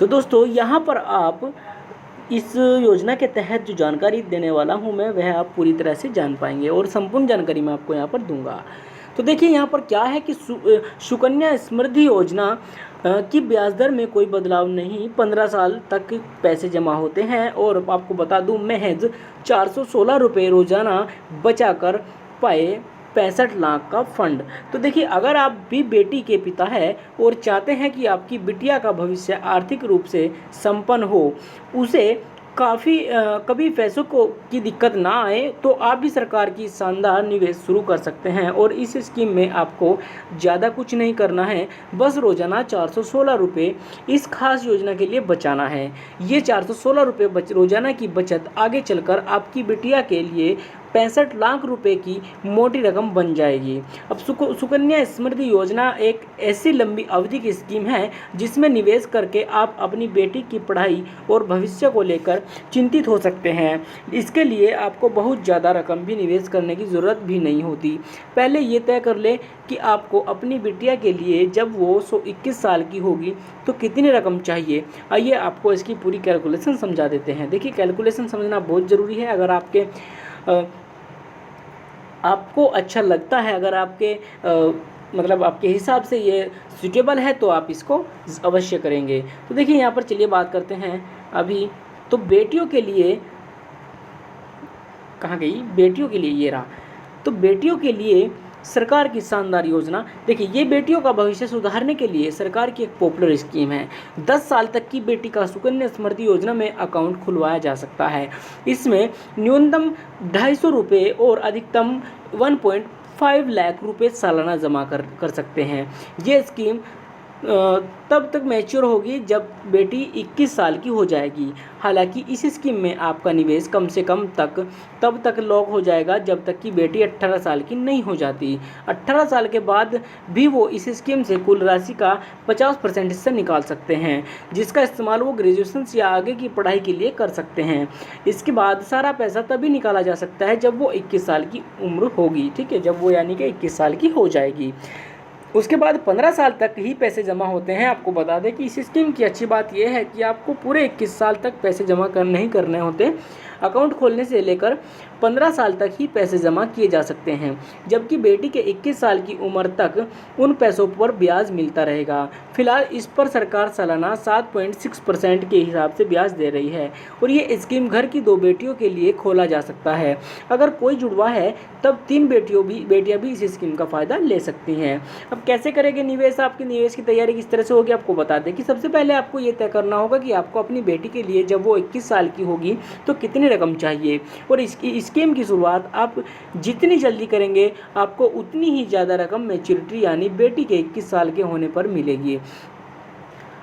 तो दोस्तों यहाँ पर आप इस योजना के तहत जो जानकारी देने वाला हूँ मैं, वह आप पूरी तरह से जान पाएंगे और संपूर्ण जानकारी मैं आपको यहाँ पर दूंगा। तो देखिए यहाँ पर क्या है कि सुकन्या समृद्धि योजना की ब्याज दर में कोई बदलाव नहीं, 15 साल तक पैसे जमा होते हैं और आपको बता दूं महज 416 रुपये रोजाना बचा कर पाए 65 लाख का फंड। तो देखिए अगर आप भी बेटी के पिता है और चाहते हैं कि आपकी बिटिया का भविष्य आर्थिक रूप से संपन्न हो, उसे कभी पैसों की दिक्कत ना आए, तो आप भी सरकार की शानदार निवेश शुरू कर सकते हैं। और इस स्कीम में आपको ज़्यादा कुछ नहीं करना है, बस रोजाना 416 रुपये इस खास योजना के लिए बचाना है। ये 416 रुपये रोजाना की बचत आगे चलकर आपकी बिटिया के लिए 65 लाख रुपए की मोटी रकम बन जाएगी। अब सुकन्या समृद्धि योजना एक ऐसी लंबी अवधि की स्कीम है जिसमें निवेश करके आप अपनी बेटी की पढ़ाई और भविष्य को लेकर चिंतित हो सकते हैं। इसके लिए आपको बहुत ज़्यादा रकम भी निवेश करने की ज़रूरत भी नहीं होती। पहले ये तय कर ले कि आपको अपनी बिटिया के लिए जब वो 21 साल की होगी तो कितनी रकम चाहिए। आइए आपको इसकी पूरी कैलकुलेशन समझा देते हैं। देखिए कैलकुलेशन समझना बहुत ज़रूरी है। अगर आपको अच्छा लगता है, अगर मतलब आपके हिसाब से ये सूटेबल है, तो आप इसको अवश्य करेंगे। तो देखिए यहाँ पर चलिए बात करते हैं अभी। तो बेटियों के लिए कहाँ गई, बेटियों के लिए ये रहा। तो बेटियों के लिए सरकार की शानदार योजना, देखिए ये बेटियों का भविष्य सुधारने के लिए सरकार की एक पॉपुलर स्कीम है। 10 साल तक की बेटी का सुकन्या समृद्धि योजना में अकाउंट खुलवाया जा सकता है। इसमें न्यूनतम 250 रुपये और अधिकतम 1.5 लाख रुपये सालाना जमा कर सकते हैं। ये स्कीम तब तक मैच्योर होगी जब बेटी 21 साल की हो जाएगी। हालांकि इस स्कीम में आपका निवेश कम से कम तब तक लॉक हो जाएगा जब तक कि बेटी 18 साल की नहीं हो जाती। 18 साल के बाद भी वो इस स्कीम से कुल राशि का 50% हिस्सा निकाल सकते हैं, जिसका इस्तेमाल वो ग्रेजुएशन या आगे की पढ़ाई के लिए कर सकते हैं। इसके बाद सारा पैसा तभी निकाला जा सकता है जब वो 21 साल की उम्र होगी, ठीक है, जब वो यानी कि 21 साल की हो जाएगी। उसके बाद 15 साल तक ही पैसे जमा होते हैं। आपको बता दें कि इस स्कीम की अच्छी बात यह है कि आपको पूरे 21 साल तक पैसे जमा नहीं करने होते। अकाउंट खोलने से लेकर 15 साल तक ही पैसे जमा किए जा सकते हैं, जबकि बेटी के 21 साल की उम्र तक उन पैसों पर ब्याज मिलता रहेगा। फिलहाल इस पर सरकार सालाना 7.6% के हिसाब से ब्याज दे रही है और ये स्कीम घर की 2 बेटियों के लिए खोला जा सकता है। अगर कोई जुड़वा है तब 3 बेटियां भी इस स्कीम का फ़ायदा ले सकती हैं। अब कैसे करेंगे निवेश, आपकी निवेश की तैयारी किस तरह से होगी, आपको बता दें कि सबसे पहले आपको ये तय करना होगा कि आपको अपनी बेटी के लिए जब वो 21 साल की होगी तो कितनी रकम चाहिए। और इसकी स्कीम की शुरुआत आप जितनी जल्दी करेंगे आपको उतनी ही ज़्यादा रकम मैच्योरिटी यानी बेटी के 21 साल के होने पर मिलेगी।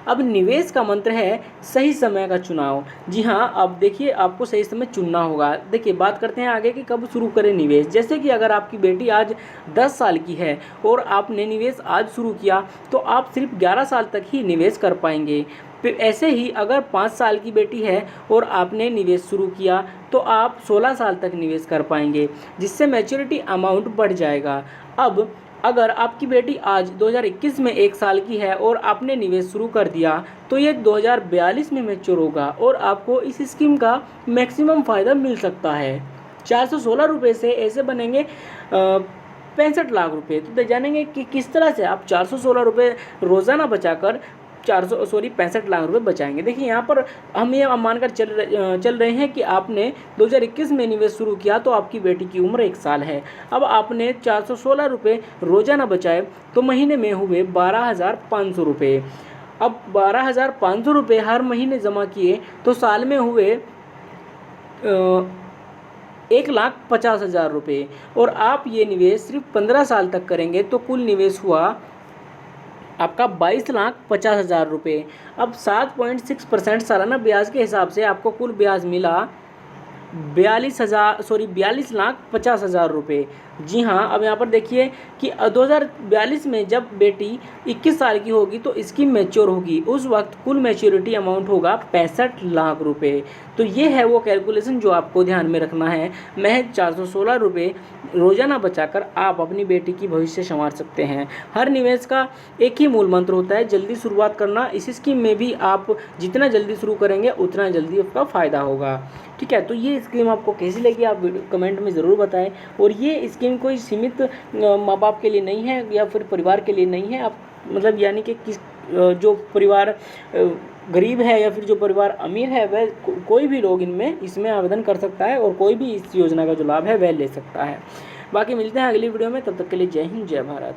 अब निवेश का मंत्र है सही समय का चुनाव। जी हाँ, अब देखिए आपको सही समय चुनना होगा। देखिए बात करते हैं आगे कि कब शुरू करें निवेश। जैसे कि अगर आपकी बेटी आज 10 साल की है और आपने निवेश आज शुरू किया तो आप सिर्फ 11 साल तक ही निवेश कर पाएंगे। फिर ऐसे ही अगर 5 साल की बेटी है और आपने निवेश शुरू किया तो आप 16 साल तक निवेश कर पाएंगे, जिससे मैच्योरिटी अमाउंट बढ़ जाएगा। अब अगर आपकी बेटी आज 2021 में 1 साल की है और आपने निवेश शुरू कर दिया तो ये 2042 में मैच्योर होगा और आपको इस स्कीम का मैक्सिमम फ़ायदा मिल सकता है। 416 रुपये से ऐसे बनेंगे 65 लाख रुपये। तो जानेंगे कि किस तरह से आप 416 रुपये रोज़ाना बचाकर 65 लाख रुपए बचाएंगे। देखिए यहाँ पर हम ये मानकर चल रहे हैं कि आपने 2021 में निवेश शुरू किया तो आपकी बेटी की उम्र 1 साल है। अब आपने 416 रुपये रोजाना बचाए तो महीने में हुए 12,500 रुपये। अब 12,500 रुपये हर महीने जमा किए तो साल में हुए 1,50,000 रुपये। और आप ये निवेश सिर्फ 15 साल तक करेंगे तो कुल निवेश हुआ आपका 22,50,000 रुपये। अब 7.6% सालाना ब्याज के हिसाब से आपको कुल ब्याज मिला 42,50,000 रुपये। जी हाँ, अब यहाँ पर देखिए कि 2042 में जब बेटी 21 साल की होगी तो स्कीम मैच्योर होगी, उस वक्त कुल मैच्योरिटी अमाउंट होगा 65 लाख रुपए। तो ये है वो कैलकुलेशन जो आपको ध्यान में रखना है। महज 416 रुपये रोजाना बचाकर आप अपनी बेटी की भविष्य संवार सकते हैं। हर निवेश का एक ही मूल मंत्र होता है, जल्दी शुरुआत करना। इस स्कीम में भी आप जितना जल्दी शुरू करेंगे उतना जल्दी आपका फ़ायदा होगा। ठीक है, तो ये स्कीम आपको कैसी लगी आप कमेंट में ज़रूर बताएं। और ये स्कीम कोई सीमित माँ बाप के लिए नहीं है या फिर परिवार के लिए नहीं है। आप मतलब यानी कि किस जो परिवार गरीब है या फिर जो परिवार अमीर है वह कोई भी लोग इसमें आवेदन कर सकता है और कोई भी इस योजना का जो लाभ है वह ले सकता है। बाकी मिलते हैं अगली वीडियो में, तब तक के लिए जय हिंद जय भारत।